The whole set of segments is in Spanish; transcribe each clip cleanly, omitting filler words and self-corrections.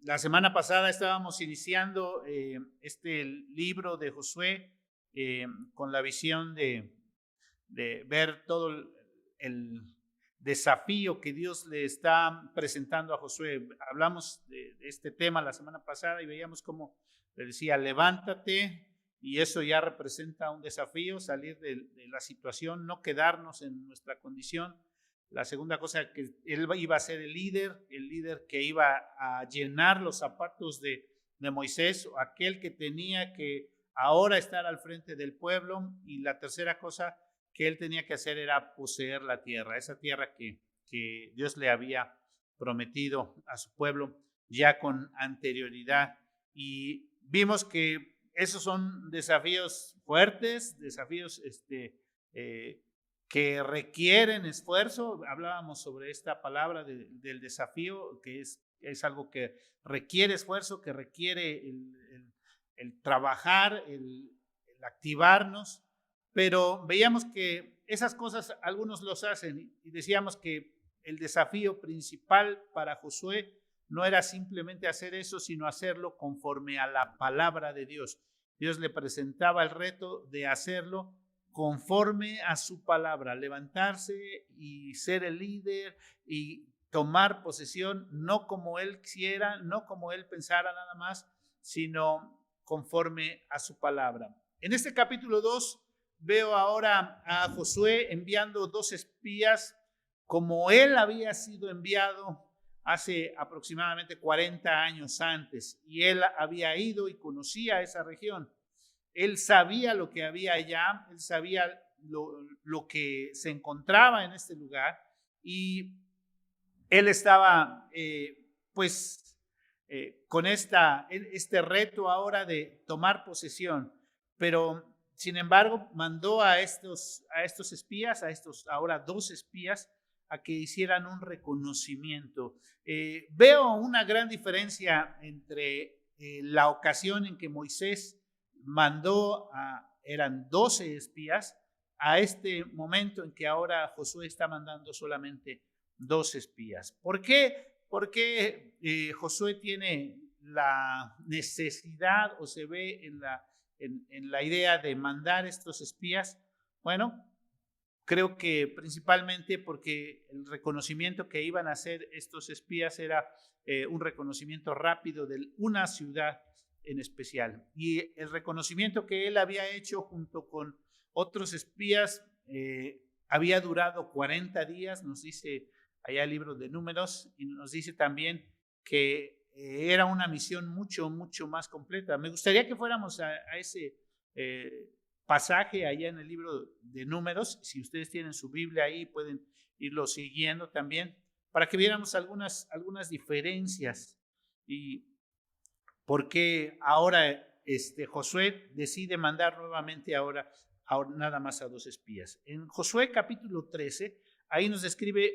La semana pasada estábamos iniciando este libro de Josué con la visión de ver todo el desafío que Dios le está presentando a Josué. Hablamos de este tema la semana pasada y veíamos cómo le decía, levántate, y eso ya representa un desafío, salir de la situación, no quedarnos en nuestra condición. La segunda cosa, que él iba a ser el líder que iba a llenar los zapatos de Moisés, aquel que tenía que ahora estar al frente del pueblo. Y la tercera cosa que él tenía que hacer era poseer la tierra, esa tierra que Dios le había prometido a su pueblo ya con anterioridad. Y vimos que esos son desafíos fuertes, desafíos que requieren esfuerzo. Hablábamos sobre esta palabra del desafío, que es algo que requiere esfuerzo, que requiere el trabajar, el activarnos, pero veíamos que esas cosas algunos los hacen y decíamos que el desafío principal para Josué no era simplemente hacer eso, sino hacerlo conforme a la palabra de Dios. Dios le presentaba el reto de hacerlo conforme a su palabra, levantarse y ser el líder y tomar posesión, no como él quisiera, no como él pensara nada más, sino conforme a su palabra. En este capítulo 2 veo ahora a Josué enviando 2 espías como él había sido enviado hace aproximadamente 40 años antes, y él había ido y conocía esa región. Él sabía lo que había allá, él sabía lo que se encontraba en este lugar, y él estaba con este reto ahora de tomar posesión. Pero sin embargo mandó a estos espías, a estos ahora 2 espías, a que hicieran un reconocimiento. Veo una gran diferencia entre la ocasión en que Moisés eran 12 espías, a este momento en que ahora Josué está mandando solamente 2 espías. ¿Por qué? Porque Josué tiene la necesidad, o se ve en la idea de mandar estos espías. Bueno, creo que principalmente porque el reconocimiento que iban a hacer estos espías era un reconocimiento rápido de una ciudad en especial. Y el reconocimiento que él había hecho junto con otros espías había durado 40 días, nos dice allá el libro de Números, y nos dice también que era una misión mucho, mucho más completa. Me gustaría que fuéramos a ese pasaje allá en el libro de Números. Si ustedes tienen su Biblia ahí, pueden irlo siguiendo también, para que viéramos algunas diferencias y por qué ahora Josué decide mandar nuevamente ahora nada más a 2 espías. En Josué capítulo 13, ahí nos describe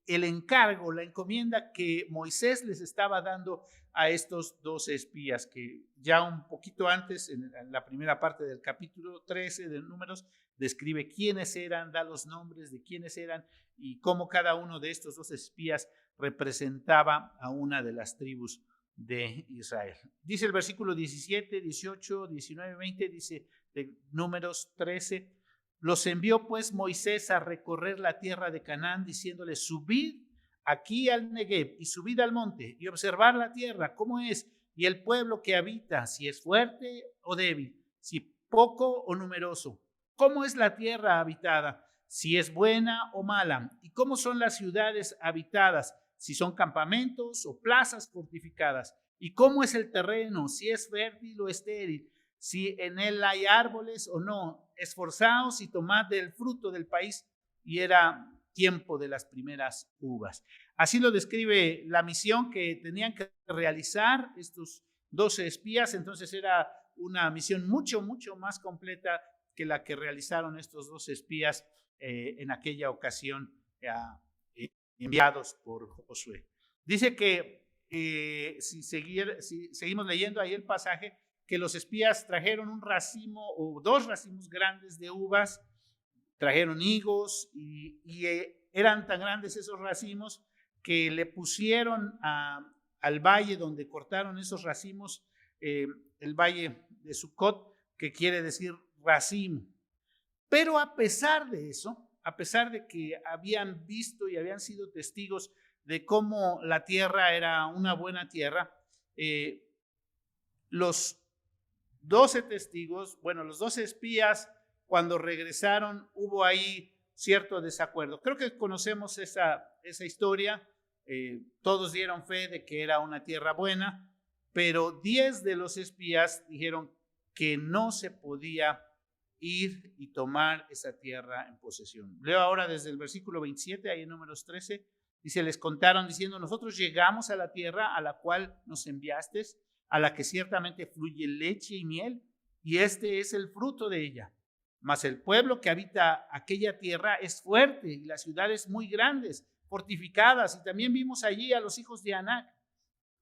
el encargo, la encomienda que Moisés les estaba dando a estos 12 espías, que ya un poquito antes, en la primera parte del capítulo 13 de Números, describe quiénes eran, da los nombres de quiénes eran y cómo cada uno de estos 12 espías representaba a una de las tribus de Israel. Dice el versículo 17, 18, 19, 20, dice de Números 13, los envió pues Moisés a recorrer la tierra de Canaán, diciéndoles, subid aquí al Negev y subid al monte y observar la tierra, cómo es, y el pueblo que habita, si es fuerte o débil, si poco o numeroso, cómo es la tierra habitada, si es buena o mala, y cómo son las ciudades habitadas, si son campamentos o plazas fortificadas, y cómo es el terreno, si es fértil o estéril, si en él hay árboles o no. Esforzaos y tomad del fruto del país. Y era tiempo de las primeras uvas. Así lo describe la misión que tenían que realizar estos 12 espías. Entonces era una misión mucho, mucho más completa que la que realizaron estos 12 espías en aquella ocasión enviados por Josué. Dice que si seguimos leyendo ahí el pasaje, que los espías trajeron un racimo o 2 racimos grandes de uvas, trajeron higos y eran tan grandes esos racimos que le pusieron al valle donde cortaron esos racimos, el valle de Sucot, que quiere decir racimo. Pero a pesar de eso, a pesar de que habían visto y habían sido testigos de cómo la tierra era una buena tierra, los 12 testigos, bueno, los 12 espías, cuando regresaron, hubo ahí cierto desacuerdo. Creo que conocemos esa historia. Todos dieron fe de que era una tierra buena, pero 10 de los espías dijeron que no se podía ir y tomar esa tierra en posesión. Leo ahora desde el versículo 27, ahí en Números 13, dice, les contaron diciendo, nosotros llegamos a la tierra a la cual nos enviaste, a la que ciertamente fluye leche y miel, y este es el fruto de ella. Mas el pueblo que habita aquella tierra es fuerte, y las ciudades muy grandes, fortificadas, y también vimos allí a los hijos de Anac.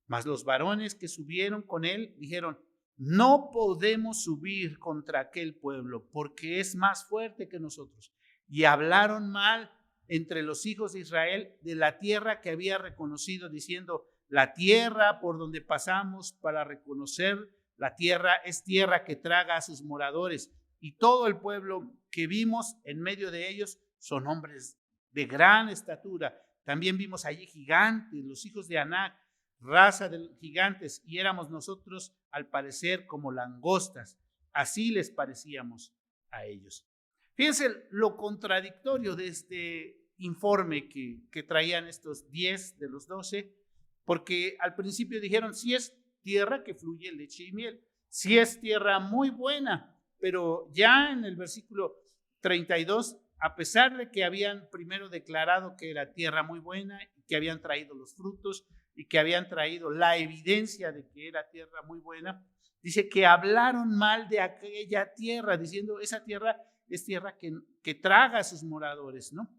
Mas los varones que subieron con él dijeron, no podemos subir contra aquel pueblo, porque es más fuerte que nosotros. Y hablaron mal entre los hijos de Israel de la tierra que había reconocido, diciendo, la tierra por donde pasamos para reconocer la tierra es tierra que traga a sus moradores, y todo el pueblo que vimos en medio de ellos son hombres de gran estatura. También vimos allí gigantes, los hijos de Anac, raza de gigantes, y éramos nosotros al parecer como langostas. Así les parecíamos a ellos. Fíjense lo contradictorio de este informe que traían estos 10 de los 12, porque al principio dijeron, sí es tierra que fluye leche y miel, sí es tierra muy buena, pero ya en el versículo 32, a pesar de que habían primero declarado que era tierra muy buena, que habían traído los frutos y que habían traído la evidencia de que era tierra muy buena, dice que hablaron mal de aquella tierra, diciendo esa tierra es tierra que traga a sus moradores, ¿no?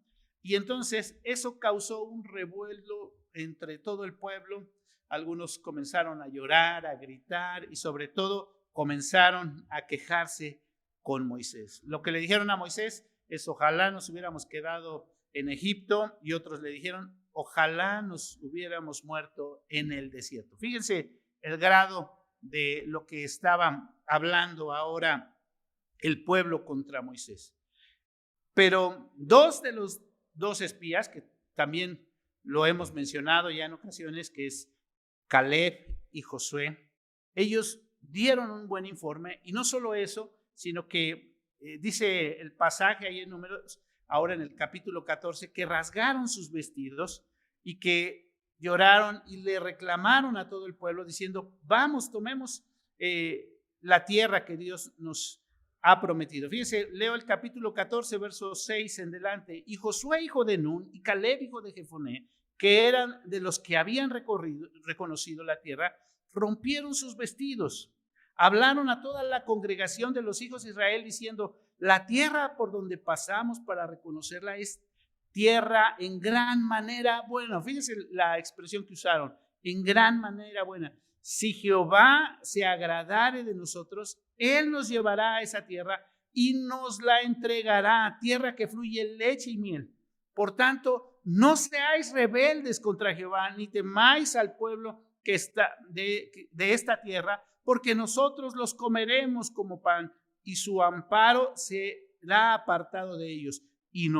Y entonces eso causó un revuelo entre todo el pueblo. Algunos comenzaron a llorar, a gritar y sobre todo comenzaron a quejarse con Moisés. Lo que le dijeron a Moisés es ojalá nos hubiéramos quedado en Egipto, y otros le dijeron ojalá nos hubiéramos muerto en el desierto. Fíjense el grado de lo que estaban hablando ahora el pueblo contra Moisés. Pero dos de los dos espías, que también lo hemos mencionado ya en ocasiones, que es Caleb y Josué, ellos dieron un buen informe, y no solo eso, sino que dice el pasaje ahí en Números, ahora en el capítulo 14, que rasgaron sus vestidos y que lloraron y le reclamaron a todo el pueblo diciendo, vamos, tomemos la tierra que Dios nos ha prometido. Fíjense, leo el capítulo 14, verso 6 en delante. Y Josué, hijo de Nun, y Caleb, hijo de Jefoné, que eran de los que habían reconocido la tierra, rompieron sus vestidos. Hablaron a toda la congregación de los hijos de Israel diciendo, la tierra por donde pasamos para reconocerla es tierra en gran manera buena. Fíjense la expresión que usaron, en gran manera buena. Si Jehová se agradare de nosotros, Él nos llevará a esa tierra y nos la entregará, tierra que fluye leche y miel. Por tanto, no seáis rebeldes contra Jehová, ni temáis al pueblo que está de esta tierra, porque nosotros los comeremos como pan, y su amparo será apartado de ellos. Y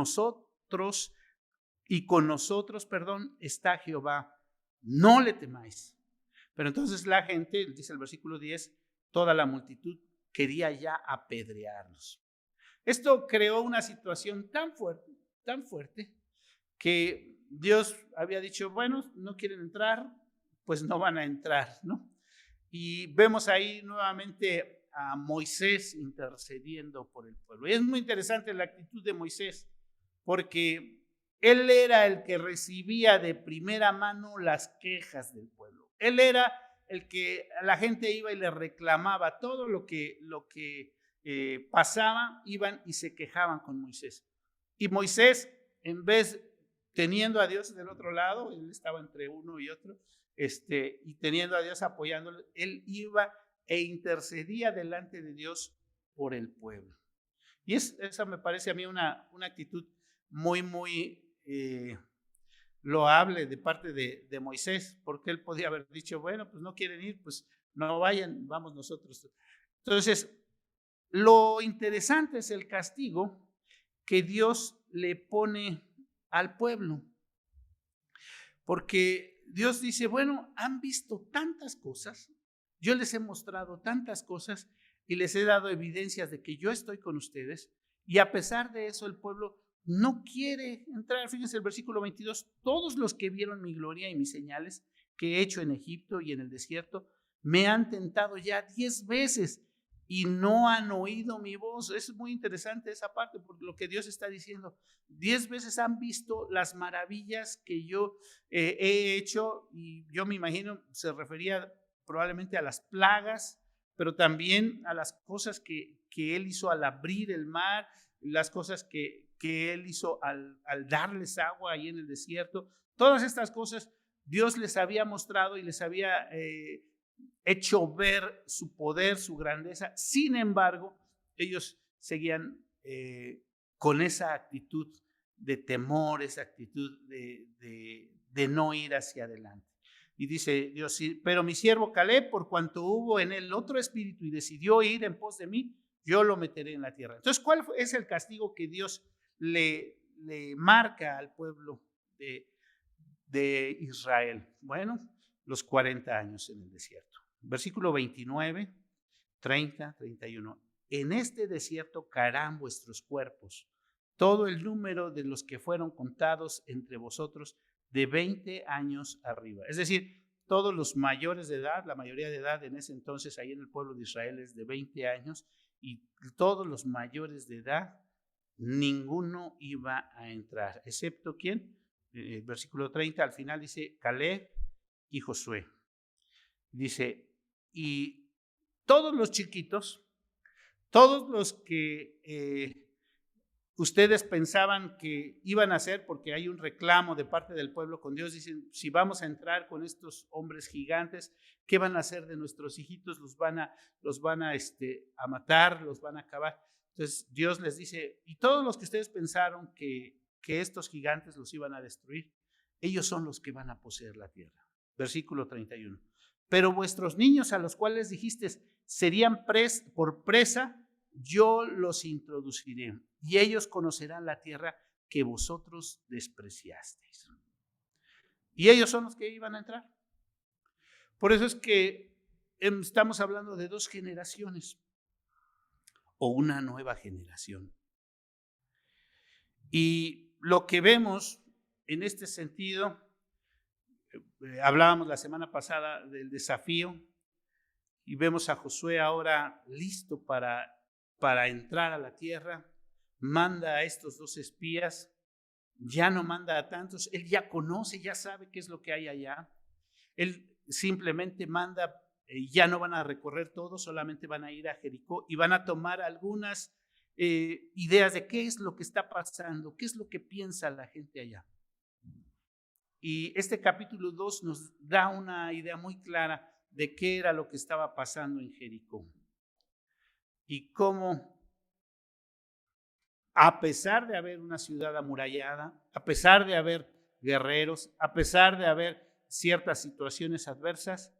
con nosotros, está Jehová. No le temáis. Pero entonces la gente, dice el versículo 10, toda la multitud quería ya apedrearlos. Esto creó una situación tan fuerte, que Dios había dicho, bueno, no quieren entrar, pues no van a entrar, ¿no? Y vemos ahí nuevamente a Moisés intercediendo por el pueblo. Y es muy interesante la actitud de Moisés, porque él era el que recibía de primera mano las quejas del pueblo. Él era el que la gente iba y le reclamaba todo lo que pasaba, iban y se quejaban con Moisés. Y Moisés, en vez, teniendo a Dios del otro lado, él estaba entre uno y otro, y teniendo a Dios apoyándolo, él iba e intercedía delante de Dios por el pueblo. Y esa me parece a mí una actitud muy loable de parte de Moisés, porque él podía haber dicho, bueno, pues no quieren ir, pues no vayan, vamos nosotros. Entonces, lo interesante es el castigo que Dios le pone al pueblo, porque Dios dice, bueno, han visto tantas cosas, yo les he mostrado tantas cosas y les he dado evidencias de que yo estoy con ustedes, y a pesar de eso el pueblo no quiere entrar. Fíjense el versículo 22, todos los que vieron mi gloria y mis señales que he hecho en Egipto y en el desierto, me han tentado ya 10 veces y no han oído mi voz. Es muy interesante esa parte, porque lo que Dios está diciendo, 10 veces han visto las maravillas que yo he hecho, y yo me imagino se refería probablemente a las plagas, pero también a las cosas que él hizo al abrir el mar, las cosas que él hizo al darles agua ahí en el desierto. Todas estas cosas Dios les había mostrado y les había hecho ver su poder, su grandeza. Sin embargo, ellos seguían con esa actitud de temor, esa actitud de no ir hacia adelante. Y dice Dios, pero mi siervo Caleb, por cuanto hubo en él otro espíritu y decidió ir en pos de mí, yo lo meteré en la tierra. Entonces, ¿cuál es el castigo que Dios le marca al pueblo de Israel? Bueno, los 40 años en el desierto. Versículo 29, 30, 31. En este desierto caerán vuestros cuerpos, todo el número de los que fueron contados entre vosotros de 20 años arriba. Es decir, todos los mayores de edad, la mayoría de edad en ese entonces ahí en el pueblo de Israel es de 20 años, y todos los mayores de edad, ninguno iba a entrar, excepto ¿quién? Versículo 30, al final dice Caleb y Josué. Dice, y todos los chiquitos, todos los que ustedes pensaban que iban a hacer, porque hay un reclamo de parte del pueblo con Dios, dicen, si vamos a entrar con estos hombres gigantes, ¿qué van a hacer de nuestros hijitos? Los van a matar, los van a acabar. Entonces Dios les dice, y todos los que ustedes pensaron que estos gigantes los iban a destruir, ellos son los que van a poseer la tierra. Versículo 31. Pero vuestros niños, a los cuales dijiste serían por presa, yo los introduciré y ellos conocerán la tierra que vosotros despreciasteis. Y ellos son los que iban a entrar. Por eso es que estamos hablando de 2 generaciones o una nueva generación. Y lo que vemos en este sentido, hablábamos la semana pasada del desafío, y vemos a Josué ahora listo para entrar a la tierra. Manda a estos 2 espías, ya no manda a tantos, él ya conoce, ya sabe qué es lo que hay allá. Él simplemente manda, ya no van a recorrer todo, solamente van a ir a Jericó y van a tomar algunas ideas de qué es lo que está pasando, qué es lo que piensa la gente allá. Y este capítulo 2 nos da una idea muy clara de qué era lo que estaba pasando en Jericó y cómo, a pesar de haber una ciudad amurallada, a pesar de haber guerreros, a pesar de haber ciertas situaciones adversas,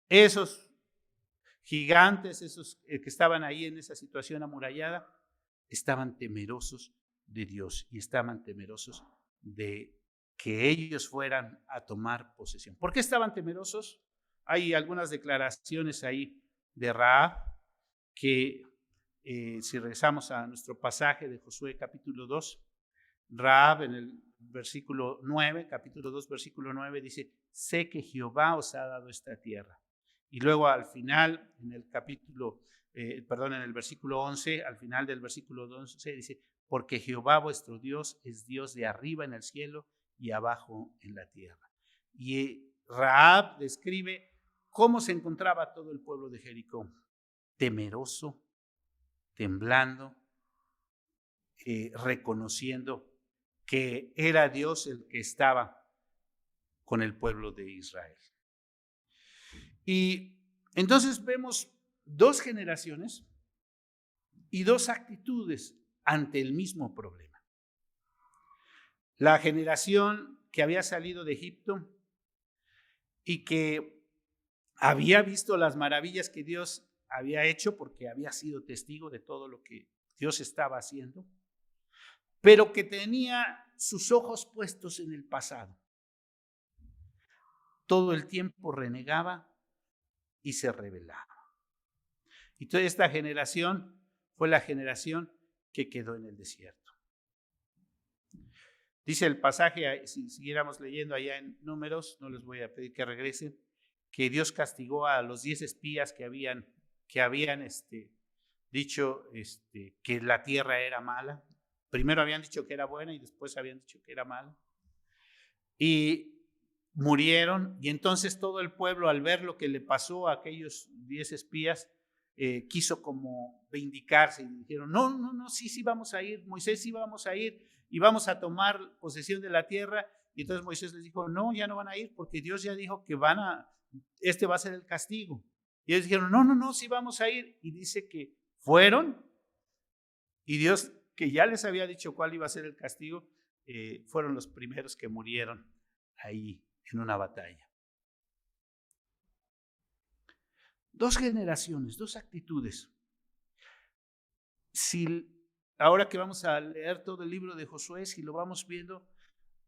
esos gigantes, esos que estaban ahí en esa situación amurallada, estaban temerosos de Dios y estaban temerosos de que ellos fueran a tomar posesión. ¿Por qué estaban temerosos? Hay algunas declaraciones ahí de Rahab que si regresamos a nuestro pasaje de Josué capítulo 2, Rahab en el versículo 9, capítulo 2, versículo 9 dice, sé que Jehová os ha dado esta tierra. Y luego al final, en el en el versículo 11, al final del versículo 11 dice, porque Jehová vuestro Dios es Dios de arriba en el cielo y abajo en la tierra. Y Rahab describe cómo se encontraba todo el pueblo de Jericó, temeroso, temblando, reconociendo que era Dios el que estaba con el pueblo de Israel. Y entonces vemos 2 generaciones y 2 actitudes ante el mismo problema. La generación que había salido de Egipto y que había visto las maravillas que Dios había hecho, porque había sido testigo de todo lo que Dios estaba haciendo, pero que tenía sus ojos puestos en el pasado. Todo el tiempo renegaba y se rebelaba. Y toda esta generación fue la generación que quedó en el desierto. Dice el pasaje, si siguiéramos leyendo allá en Números, no les voy a pedir que regresen, que Dios castigó a los 10 espías que habían dicho que la tierra era mala. Primero habían dicho que era buena y después habían dicho que era mala. Y murieron, y entonces todo el pueblo, al ver lo que le pasó a aquellos 10 espías, quiso como vindicarse y dijeron, no, sí vamos a ir, Moisés, sí vamos a ir y vamos a tomar posesión de la tierra. Y entonces Moisés les dijo, no, ya no van a ir porque Dios ya dijo que este va a ser el castigo. Y ellos dijeron, no, sí vamos a ir. Y dice que fueron, y Dios, que ya les había dicho cuál iba a ser el castigo, fueron los primeros que murieron ahí en una batalla. Dos generaciones, dos actitudes. Ahora que vamos a leer todo el libro de Josué, si lo vamos viendo,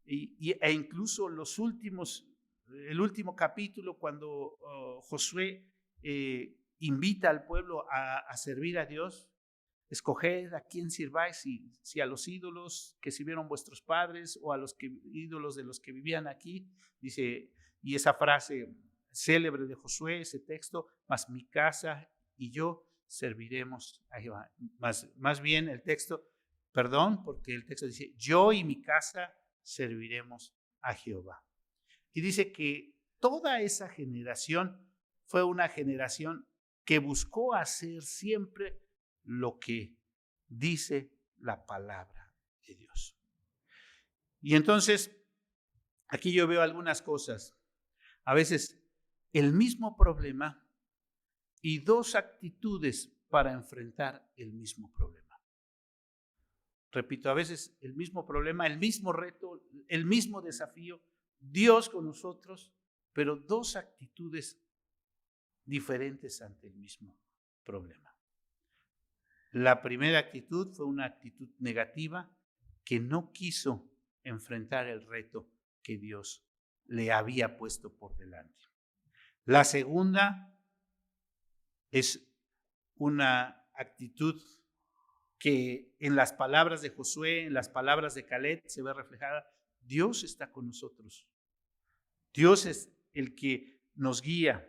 e incluso el último capítulo, cuando Josué invita al pueblo a servir a Dios, escoged a quién sirváis, si a los ídolos que sirvieron vuestros padres o a los ídolos de los que vivían aquí, dice, y esa frase célebre de Josué, ese texto, mas mi casa y yo serviremos a Jehová. Más bien el texto, porque el texto dice, yo y mi casa serviremos a Jehová. Y dice que toda esa generación fue una generación que buscó hacer siempre lo que dice la palabra de Dios. Y entonces, aquí yo veo algunas cosas. A veces el mismo problema y dos actitudes para enfrentar el mismo problema. Repito, a veces el mismo problema, el mismo reto, el mismo desafío, Dios con nosotros, pero dos actitudes diferentes ante el mismo problema. La primera actitud fue una actitud negativa que no quiso enfrentar el reto que Dios le había puesto por delante. La segunda es una actitud que en las palabras de Josué, en las palabras de Caleb se ve reflejada. Dios está con nosotros. Dios es el que nos guía.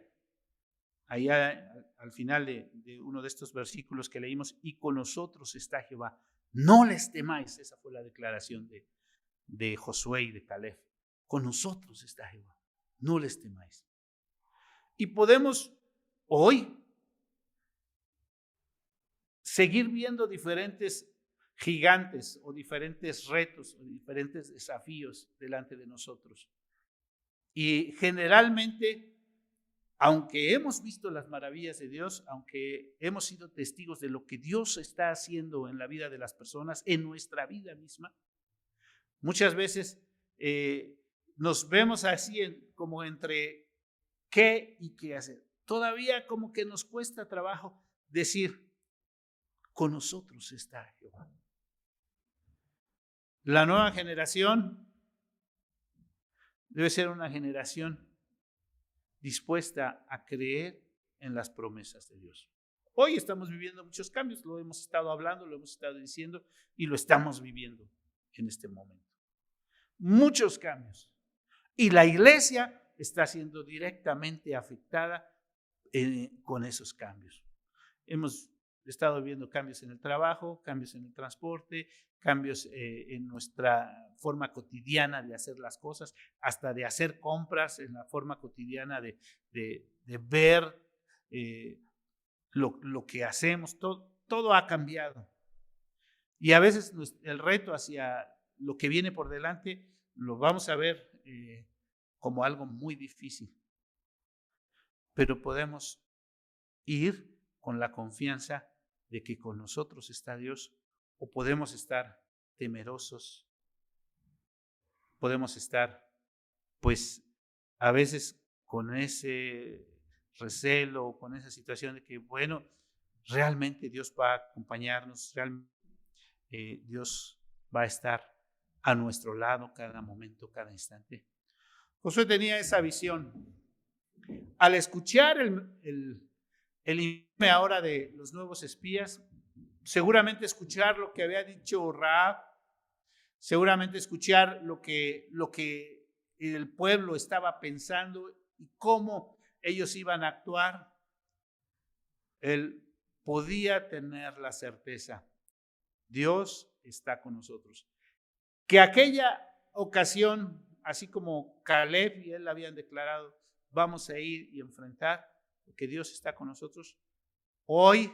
Allá al final de uno de estos versículos que leímos, y con nosotros está Jehová. No les temáis. Esa fue la declaración de Josué y de Caleb. Con nosotros está Jehová. No les temáis. Y podemos hoy seguir viendo diferentes gigantes o diferentes retos o diferentes desafíos delante de nosotros. Y generalmente, aunque hemos visto las maravillas de Dios, aunque hemos sido testigos de lo que Dios está haciendo en la vida de las personas, en nuestra vida misma, muchas veces nos vemos así como entre qué y qué hacer. Todavía como que nos cuesta trabajo decir, con nosotros está Jehová. La nueva generación debe ser una generación dispuesta a creer en las promesas de Dios. Hoy estamos viviendo muchos cambios, lo hemos estado hablando, lo hemos estado diciendo y lo estamos viviendo en este momento. Muchos cambios. Y la iglesia está siendo directamente afectada con esos cambios. Hemos estado viendo cambios en el trabajo, cambios en el transporte, cambios en nuestra forma cotidiana de hacer las cosas, hasta de hacer compras, en la forma cotidiana de ver lo que hacemos. Todo ha cambiado. Y a veces el reto hacia lo que viene por delante lo vamos a ver como algo muy difícil. Pero podemos ir con la confianza de que con nosotros está Dios, o podemos estar temerosos podemos estar, pues, a veces con ese recelo, con esa situación de que, bueno, realmente Dios va a acompañarnos, realmente Dios va a estar a nuestro lado cada momento, cada instante. Josué tenía esa visión. Al escuchar el informe ahora de los nuevos espías, seguramente escuchar lo que había dicho Rahab, seguramente escuchar lo que el pueblo estaba pensando y cómo ellos iban a actuar, él podía tener la certeza, Dios está con nosotros. Que aquella ocasión, así como Caleb y él habían declarado, vamos a ir y enfrentar, porque Dios está con nosotros, hoy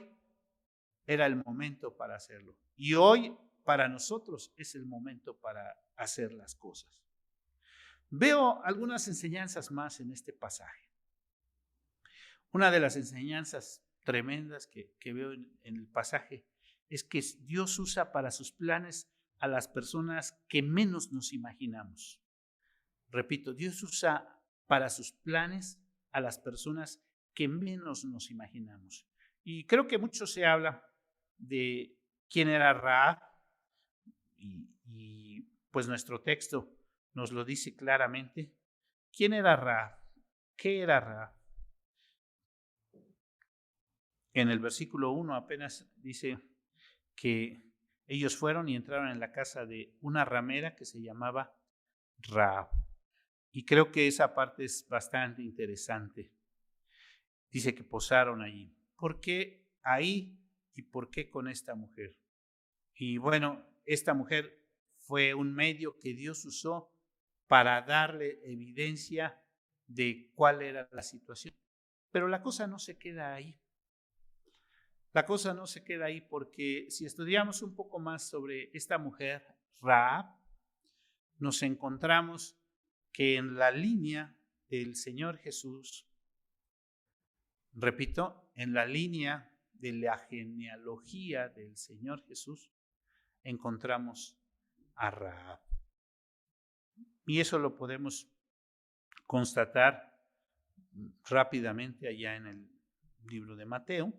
era el momento para hacerlo. Y hoy para nosotros es el momento para hacer las cosas. Veo algunas enseñanzas más en este pasaje. Una de las enseñanzas tremendas que veo en el pasaje es que Dios usa para sus planes a las personas que menos nos imaginamos. Repito, Dios usa para sus planes a las personas que menos nos imaginamos. Y creo que mucho se habla de quién era Rahab y pues nuestro texto nos lo dice claramente. ¿Quién era Rahab? ¿Qué era Rahab? En el versículo 1 apenas dice que ellos fueron y entraron en la casa de una ramera que se llamaba Rahab. Y creo que esa parte es bastante interesante. Dice que posaron allí. ¿Por qué ahí y por qué con esta mujer? Y bueno, esta mujer fue un medio que Dios usó para darle evidencia de cuál era la situación. Pero la cosa no se queda ahí. La cosa no se queda ahí porque si estudiamos un poco más sobre esta mujer, Rahab, nos encontramos que en la línea del Señor Jesús, repito, en la línea de la genealogía del Señor Jesús, encontramos a Rahab. Y eso lo podemos constatar rápidamente allá en el libro de Mateo,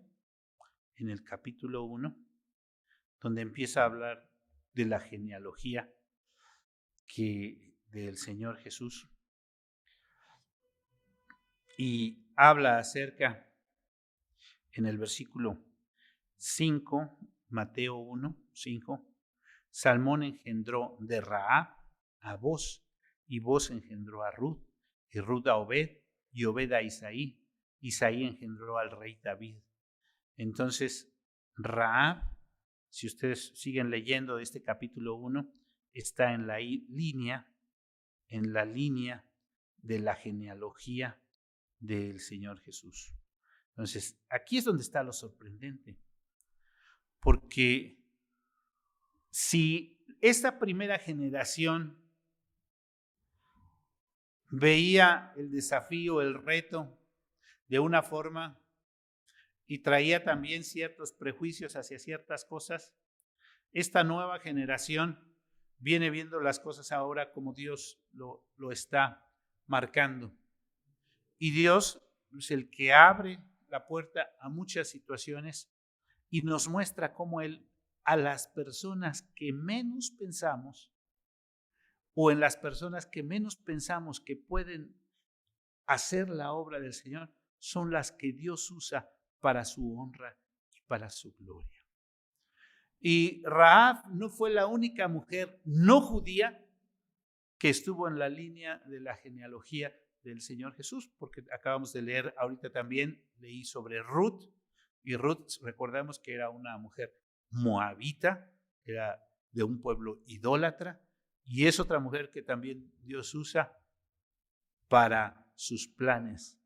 en el capítulo 1, donde empieza a hablar de la genealogía del Señor Jesús. Y habla acerca, en el versículo 5, Mateo 1, 5, Salmón engendró de Rahab a Boz, y Boz engendró a Ruth, y Ruth a Obed, y Obed a Isaí, Isaí engendró al rey David. Entonces, Rahab, si ustedes siguen leyendo este capítulo 1, está en la línea de la genealogía del Señor Jesús. Entonces, aquí es donde está lo sorprendente, porque si esta primera generación veía el desafío, el reto de una forma y traía también ciertos prejuicios hacia ciertas cosas, esta nueva generación viene viendo las cosas ahora como Dios lo está marcando. Y Dios es el que abre la puerta a muchas situaciones y nos muestra cómo Él a las personas que menos pensamos o en las personas que menos pensamos que pueden hacer la obra del Señor son las que Dios usa para su honra y para su gloria. Y Rahab no fue la única mujer no judía que estuvo en la línea de la genealogía del Señor Jesús, porque acabamos de leer ahorita también, leí sobre Ruth, y Ruth recordamos que era una mujer moabita, era de un pueblo idólatra, y es otra mujer que también Dios usa para sus planes,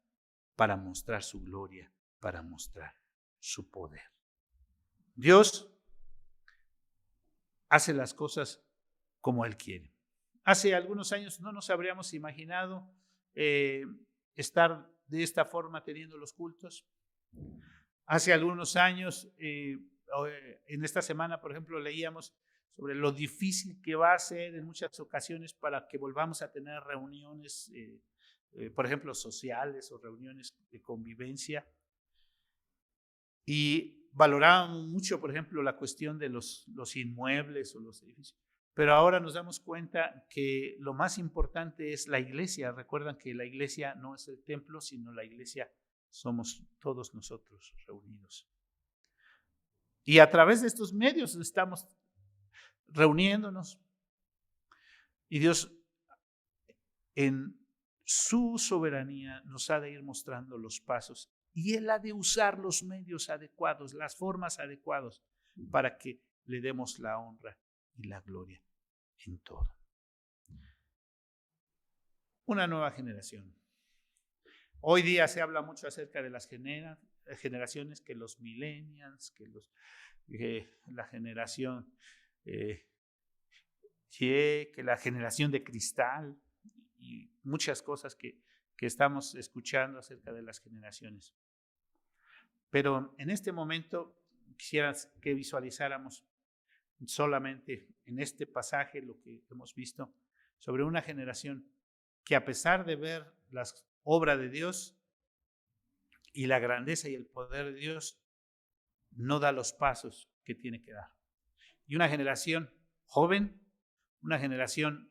para mostrar su gloria, para mostrar su poder. Dios hace las cosas como Él quiere. Hace algunos años no nos habríamos imaginado estar de esta forma teniendo los cultos. Hace algunos años, en esta semana, por ejemplo, leíamos sobre lo difícil que va a ser en muchas ocasiones para que volvamos a tener reuniones, por ejemplo, sociales o reuniones de convivencia. Y valorábamos mucho, por ejemplo, la cuestión de los inmuebles o los edificios. Pero ahora nos damos cuenta que lo más importante es la iglesia. Recuerdan que la iglesia no es el templo, sino la iglesia somos todos nosotros reunidos. Y a través de estos medios estamos reuniéndonos. Y Dios, en su soberanía, nos ha de ir mostrando los pasos. Y Él ha de usar los medios adecuados, las formas adecuadas, para que le demos la honra y la gloria en todo. Una nueva generación. Hoy día se habla mucho acerca de las generaciones, que los millennials, que la generación Y, que la generación de cristal y muchas cosas que estamos escuchando acerca de las generaciones. Pero en este momento quisiera que visualizáramos solamente en este pasaje lo que hemos visto sobre una generación que, a pesar de ver las obras de Dios y la grandeza y el poder de Dios, no da los pasos que tiene que dar. Y una generación joven, una generación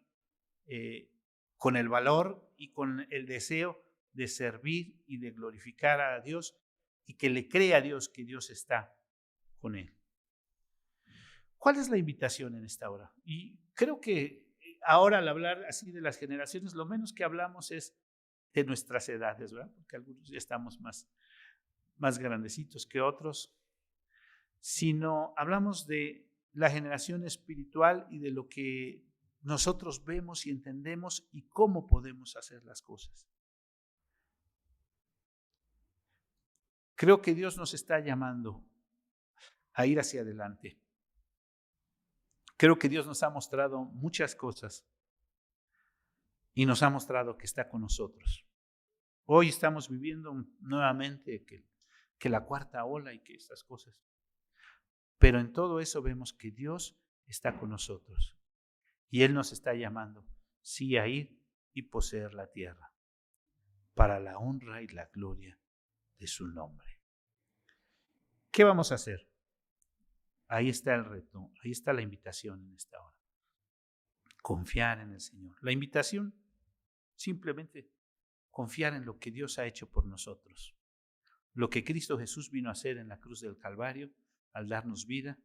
con el valor y con el deseo de servir y de glorificar a Dios, y que le cree a Dios que Dios está con él. ¿Cuál es la invitación en esta hora? Y creo que ahora, al hablar así de las generaciones, lo menos que hablamos es de nuestras edades, ¿verdad? Porque algunos ya estamos más grandecitos que otros, sino hablamos de la generación espiritual y de lo que nosotros vemos y entendemos y cómo podemos hacer las cosas. Creo que Dios nos está llamando a ir hacia adelante. Creo que Dios nos ha mostrado muchas cosas y nos ha mostrado que está con nosotros. Hoy estamos viviendo nuevamente que la cuarta ola y que estas cosas. Pero en todo eso vemos que Dios está con nosotros y Él nos está llamando, sí, a ir y poseer la tierra para la honra y la gloria de su nombre. ¿Qué vamos a hacer? Ahí está el reto, ahí está la invitación en esta hora. Confiar en el Señor. La invitación, simplemente confiar en lo que Dios ha hecho por nosotros. Lo que Cristo Jesús vino a hacer en la cruz del Calvario al darnos vida,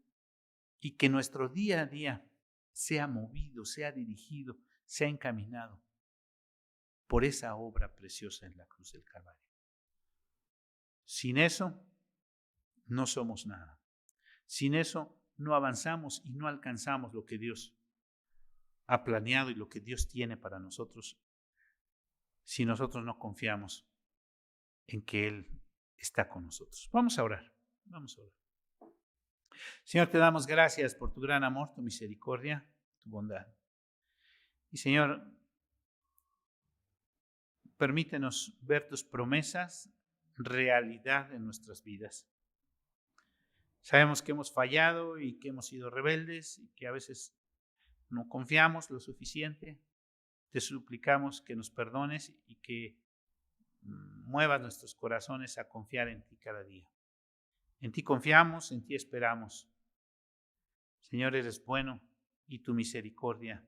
y que nuestro día a día sea movido, sea dirigido, sea encaminado por esa obra preciosa en la cruz del Calvario. Sin eso, no somos nada. Sin eso, no avanzamos y no alcanzamos lo que Dios ha planeado y lo que Dios tiene para nosotros, si nosotros no confiamos en que Él está con nosotros. Vamos a orar. Señor, te damos gracias por tu gran amor, tu misericordia, tu bondad. Y Señor, permítenos ver tus promesas realidad en nuestras vidas. Sabemos que hemos fallado y que hemos sido rebeldes y que a veces no confiamos lo suficiente. Te suplicamos que nos perdones y que muevas nuestros corazones a confiar en ti cada día. En ti confiamos, en ti esperamos. Señor, eres bueno y tu misericordia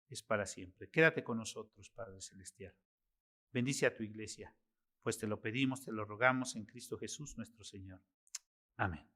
es para siempre. Quédate con nosotros, Padre Celestial. Bendice a tu iglesia, pues te lo pedimos, te lo rogamos en Cristo Jesús nuestro Señor. Amén.